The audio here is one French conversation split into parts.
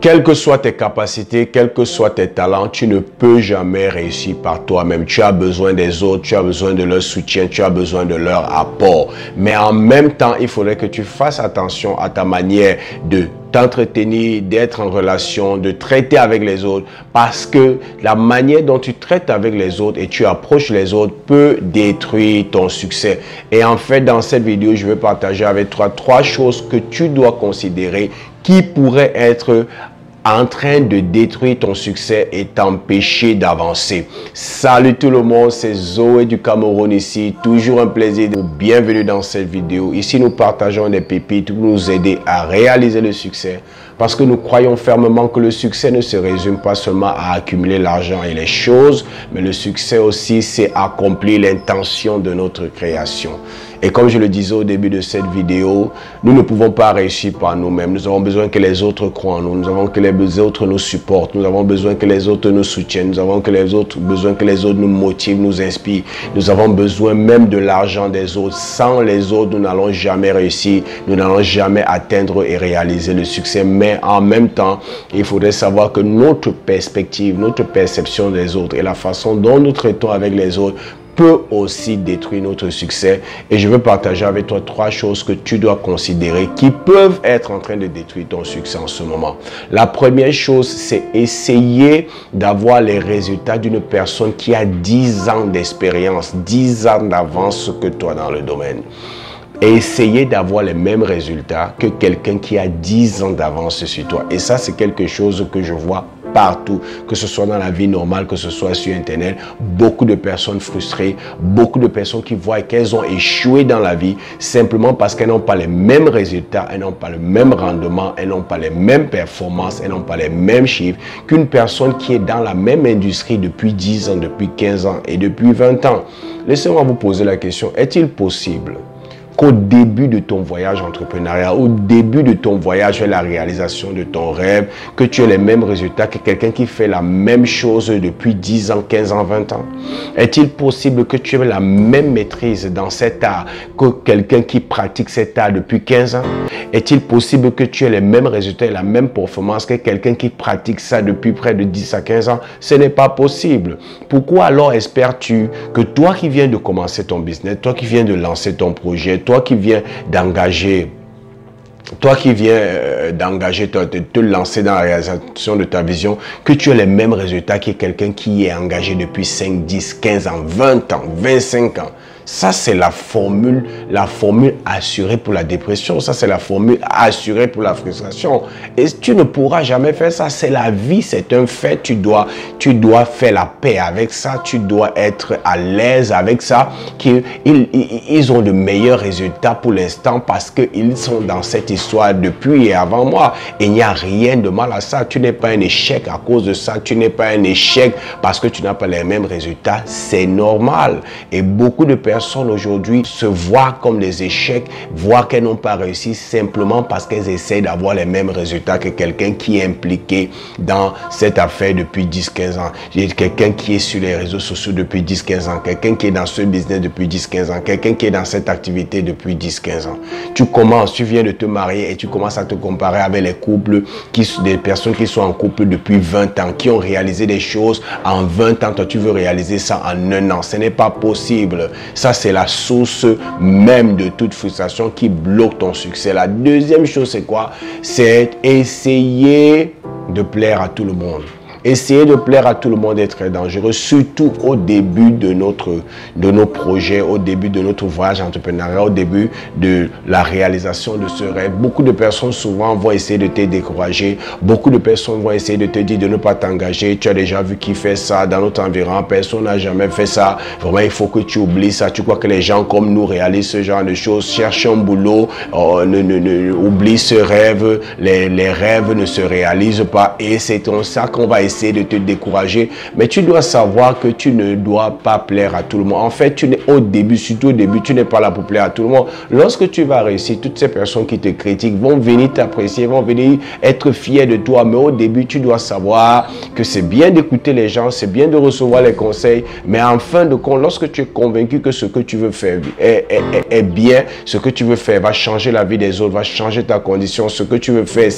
Quelles que soient tes capacités, quels que soient tes talents, tu ne peux jamais réussir par toi-même. Tu as besoin des autres, tu as besoin de leur soutien, tu as besoin de leur apport. Mais en même temps, il faudrait que tu fasses attention à ta manière de t'entretenir, d'être en relation, de traiter avec les autres, parce que la manière dont tu traites avec les autres et tu approches les autres peut détruire ton succès. Et en fait, dans cette vidéo, je vais partager avec toi 3 choses que tu dois considérer qui pourraient être en train de détruire ton succès et t'empêcher d'avancer. Salut tout le monde, c'est Zoé du Cameroun ici. Toujours un plaisir. Bienvenue dans cette vidéo. Ici, nous partageons des pépites pour nous aider à réaliser le succès. Parce que nous croyons fermement que le succès ne se résume pas seulement à accumuler l'argent et les choses, mais le succès aussi, c'est accomplir l'intention de notre création. Et comme je le disais au début de cette vidéo, nous ne pouvons pas réussir par nous-mêmes. Nous avons besoin que les autres croient en nous. Nous avons que les autres nous supportent. Nous avons besoin que les autres nous soutiennent. Nous avons besoin que les autres nous motivent, nous inspirent. Nous avons besoin même de l'argent des autres. Sans les autres, nous n'allons jamais réussir. Nous n'allons jamais atteindre et réaliser le succès. Mais en même temps, il faudrait savoir que notre perspective, notre perception des autres et la façon dont nous traitons avec les autres peut aussi détruire notre succès. Et je veux partager avec toi 3 choses que tu dois considérer qui peuvent être en train de détruire ton succès en ce moment. La première chose, c'est essayer d'avoir les résultats d'une personne qui a 10 ans d'expérience, 10 ans d'avance que toi dans le domaine. Et essayer d'avoir les mêmes résultats que quelqu'un qui a 10 ans d'avance sur toi. Et ça, c'est quelque chose que je vois partout, que ce soit dans la vie normale, que ce soit sur Internet. Beaucoup de personnes frustrées, beaucoup de personnes qui voient qu'elles ont échoué dans la vie simplement parce qu'elles n'ont pas les mêmes résultats, elles n'ont pas le même rendement, elles n'ont pas les mêmes performances, elles n'ont pas les mêmes chiffres qu'une personne qui est dans la même industrie depuis 10 ans, depuis 15 ans et depuis 20 ans. Laissez-moi vous poser la question, est-il possible qu'au début de ton voyage entrepreneurial, au début de ton voyage vers la réalisation de ton rêve, que tu aies les mêmes résultats que quelqu'un qui fait la même chose depuis 10 ans, 15 ans, 20 ans? Est-il possible que tu aies la même maîtrise dans cet art que quelqu'un qui pratique cet art depuis 15 ans? Est-il possible que tu aies les mêmes résultats et la même performance que quelqu'un qui pratique ça depuis près de 10 à 15 ans? Ce n'est pas possible. Pourquoi alors espères-tu que toi qui viens de commencer ton business, toi qui viens de lancer ton projet, toi qui viens d'engager, te lancer dans la réalisation de ta vision, que tu as les mêmes résultats que quelqu'un qui est engagé depuis 5, 10, 15 ans, 20 ans, 25 ans? Ça, c'est la formule assurée pour la dépression. Ça, c'est la formule assurée pour la frustration. Et tu ne pourras jamais faire ça. C'est la vie, c'est un fait. Tu dois faire la paix avec ça. Tu dois être à l'aise avec ça. Ils ont de meilleurs résultats pour l'instant parce qu'ils sont dans cette histoire depuis et avant moi. Et il n'y a rien de mal à ça. Tu n'es pas un échec à cause de ça. Tu n'es pas un échec parce que tu n'as pas les mêmes résultats. C'est normal. Et beaucoup de personnes aujourd'hui se voient comme des échecs, voient qu'elles n'ont pas réussi simplement parce qu'elles essaient d'avoir les mêmes résultats que quelqu'un qui est impliqué dans cette affaire depuis 10-15 ans. J'ai quelqu'un qui est sur les réseaux sociaux depuis 10-15 ans, quelqu'un qui est dans ce business depuis 10-15 ans, quelqu'un qui est dans cette activité depuis 10-15 ans. Tu viens de te marier et tu commences à te comparer avec les couples, des personnes qui sont en couple depuis 20 ans, qui ont réalisé des choses en 20 ans. Toi, tu veux réaliser ça en 1 an. Ce n'est pas possible. Ça, c'est la source même de toute frustration qui bloque ton succès. La deuxième chose, c'est quoi? C'est essayer de plaire à tout le monde. Essayer de plaire à tout le monde est très dangereux, surtout au début de nos projets, au début de notre voyage entrepreneurial, au début de la réalisation de ce rêve. Beaucoup de personnes souvent vont essayer de te décourager. Beaucoup de personnes vont essayer de te dire de ne pas t'engager. Tu as déjà vu qui fait ça dans notre environnement. Personne n'a jamais fait ça. Vraiment, il faut que tu oublies ça. Tu crois que les gens comme nous réalisent ce genre de choses. Cherche un boulot. Oublie ce rêve. Les rêves ne se réalisent pas. Et c'est comme ça qu'on va essayer essayer de te décourager. Mais tu dois savoir que tu ne dois pas plaire à tout le monde. En fait, tu n'es au début, surtout au début, tu n'es pas là pour plaire à tout le monde. Lorsque tu vas réussir, toutes ces personnes qui te critiquent vont venir t'apprécier, vont venir être fiers de toi. Mais au début, tu dois savoir que c'est bien d'écouter les gens, c'est bien de recevoir les conseils. Mais en fin de compte, lorsque tu es convaincu que ce que tu veux faire est bien, ce que tu veux faire va changer la vie des autres, va changer ta condition, ce que tu veux faire,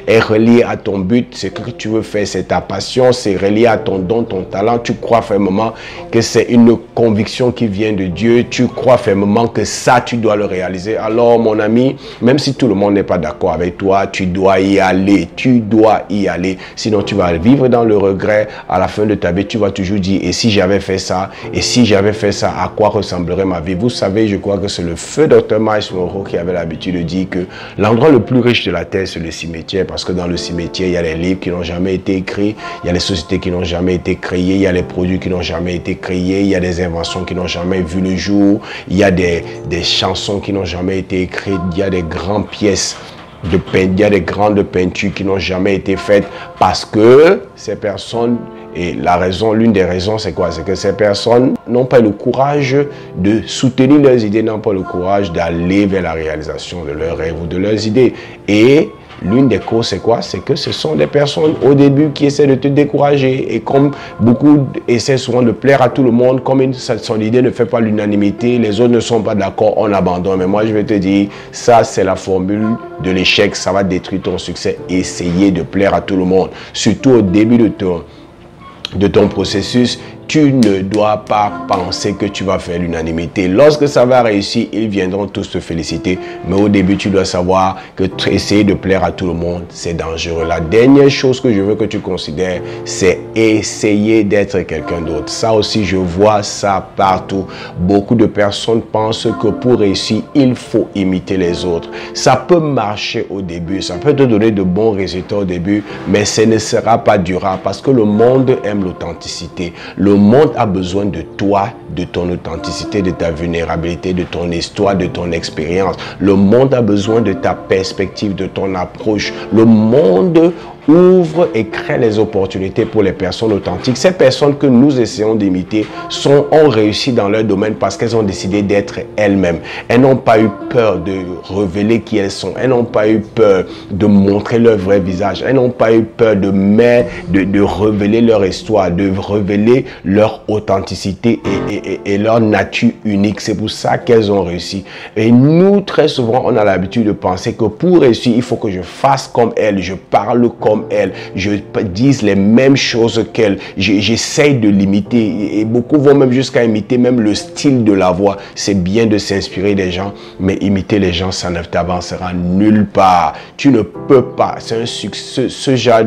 est relié à ton but, ce que tu veux faire, c'est ta passion, c'est relié à ton don, ton talent. Tu crois fermement que c'est une conviction qui vient de Dieu. Tu crois fermement que ça, tu dois le réaliser. Alors, mon ami, même si tout le monde n'est pas d'accord avec toi, tu dois y aller. Tu dois y aller. Sinon, tu vas vivre dans le regret. À la fin de ta vie, tu vas toujours dire, et si j'avais fait ça, et si j'avais fait ça, à quoi ressemblerait ma vie? Vous savez, je crois que c'est le feu Dr. Myles Munroe qui avait l'habitude de dire que l'endroit le plus riche de la terre, c'est le cimetière, parce que dans le cimetière, il y a les livres qui n'ont jamais été écrits, il y a les sociétés qui n'ont jamais été créées, il y a les produits qui n'ont jamais été créés, il y a des inventions qui n'ont jamais vu le jour, il y a des chansons qui n'ont jamais été écrites, il y a des grandes pièces de peinture, il y a des grandes peintures qui n'ont jamais été faites parce que ces personnes, et la raison, l'une des raisons, c'est quoi? C'est que ces personnes n'ont pas le courage de soutenir leurs idées, n'ont pas le courage d'aller vers la réalisation de leurs rêves ou de leurs idées. Et l'une des causes, c'est quoi? C'est que ce sont des personnes au début qui essaient de te décourager. Et comme beaucoup essaient souvent de plaire à tout le monde, comme son idée ne fait pas l'unanimité, les autres ne sont pas d'accord, on abandonne. Mais moi, je vais te dire, ça, c'est la formule de l'échec. Ça va détruire ton succès. Essayer de plaire à tout le monde, surtout au début de ton processus. Tu ne dois pas penser que tu vas faire l'unanimité. Lorsque ça va réussir, ils viendront tous te féliciter. Mais au début, tu dois savoir que essayer de plaire à tout le monde, c'est dangereux. La dernière chose que je veux que tu considères, c'est essayer d'être quelqu'un d'autre. Ça aussi, je vois ça partout. Beaucoup de personnes pensent que pour réussir, il faut imiter les autres. Ça peut marcher au début, ça peut te donner de bons résultats au début, mais ce ne sera pas durable parce que le monde aime l'authenticité. Le monde a besoin de toi, de ton authenticité, de ta vulnérabilité, de ton histoire, de ton expérience. Le monde a besoin de ta perspective, de ton approche. Le monde ouvre et crée les opportunités pour les personnes authentiques. Ces personnes que nous essayons d'imiter ont réussi dans leur domaine parce qu'elles ont décidé d'être elles-mêmes. Elles n'ont pas eu peur de révéler qui elles sont. Elles n'ont pas eu peur de montrer leur vrai visage. Elles n'ont pas eu peur de révéler leur histoire, de révéler leur authenticité et leur nature unique. C'est pour ça qu'elles ont réussi. Et nous, très souvent, on a l'habitude de penser que pour réussir, il faut que je fasse comme elles, je parle comme elle, je dise les mêmes choses qu'elle, j'essaye de l'imiter et beaucoup vont même jusqu'à imiter même le style de la voix. C'est bien de s'inspirer des gens, mais imiter les gens, ça ne t'avancera nulle part. Tu ne peux pas. C'est un succès. Ce genre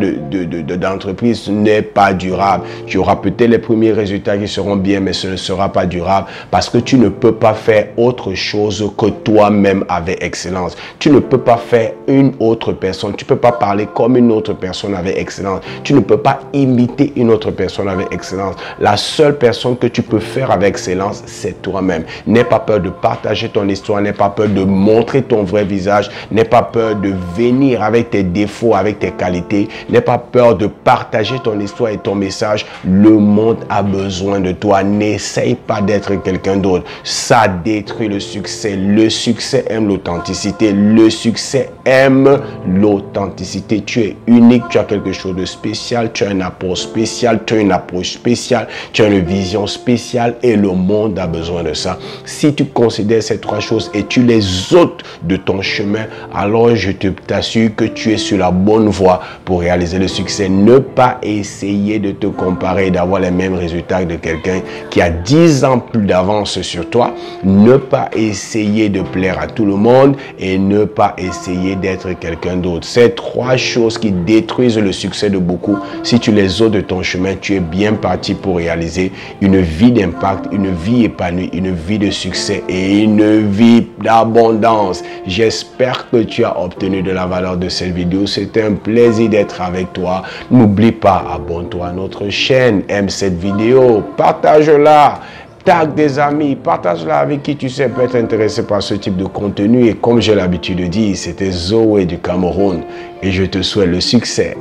d'entreprise n'est pas durable. Tu auras peut-être les premiers résultats qui seront bien, mais ce ne sera pas durable parce que tu ne peux pas faire autre chose que toi-même avec excellence. Tu ne peux pas faire une autre personne. Tu ne peux pas parler comme une autre personne avec excellence. Tu ne peux pas imiter une autre personne avec excellence. La seule personne que tu peux faire avec excellence, c'est toi-même. N'aie pas peur de partager ton histoire, n'aie pas peur de montrer ton vrai visage, n'aie pas peur de venir avec tes défauts, avec tes qualités, n'aie pas peur de partager ton histoire et ton message. Le monde a besoin de toi. N'essaye pas d'être quelqu'un d'autre. Ça détruit le succès. Le succès aime l'authenticité. Le succès aime l'authenticité. Tu es unique, tu as quelque chose de spécial, tu as un apport spécial, tu as une approche spéciale, tu as une vision spéciale et le monde a besoin de ça. Si tu considères ces trois choses et tu les ôtes de ton chemin, alors je t'assure que tu es sur la bonne voie pour réaliser le succès. Ne pas essayer de te comparer et d'avoir les mêmes résultats que de quelqu'un qui a 10 ans plus d'avance sur toi. Ne pas essayer de plaire à tout le monde et ne pas essayer d'être quelqu'un d'autre. Ces trois choses qui détruisent le succès de beaucoup, si tu les ôtes de ton chemin, tu es bien parti pour réaliser une vie d'impact, une vie épanouie, une vie de succès et une vie d'abondance. J'espère que tu as obtenu de la valeur de cette vidéo. C'était un plaisir d'être avec toi. N'oublie pas, abonne-toi à notre chaîne, aime cette vidéo, partage-la. Tag des amis, partage-la avec qui tu sais peut être intéressé par ce type de contenu. Et comme j'ai l'habitude de dire, c'était Zoé du Cameroun et je te souhaite le succès.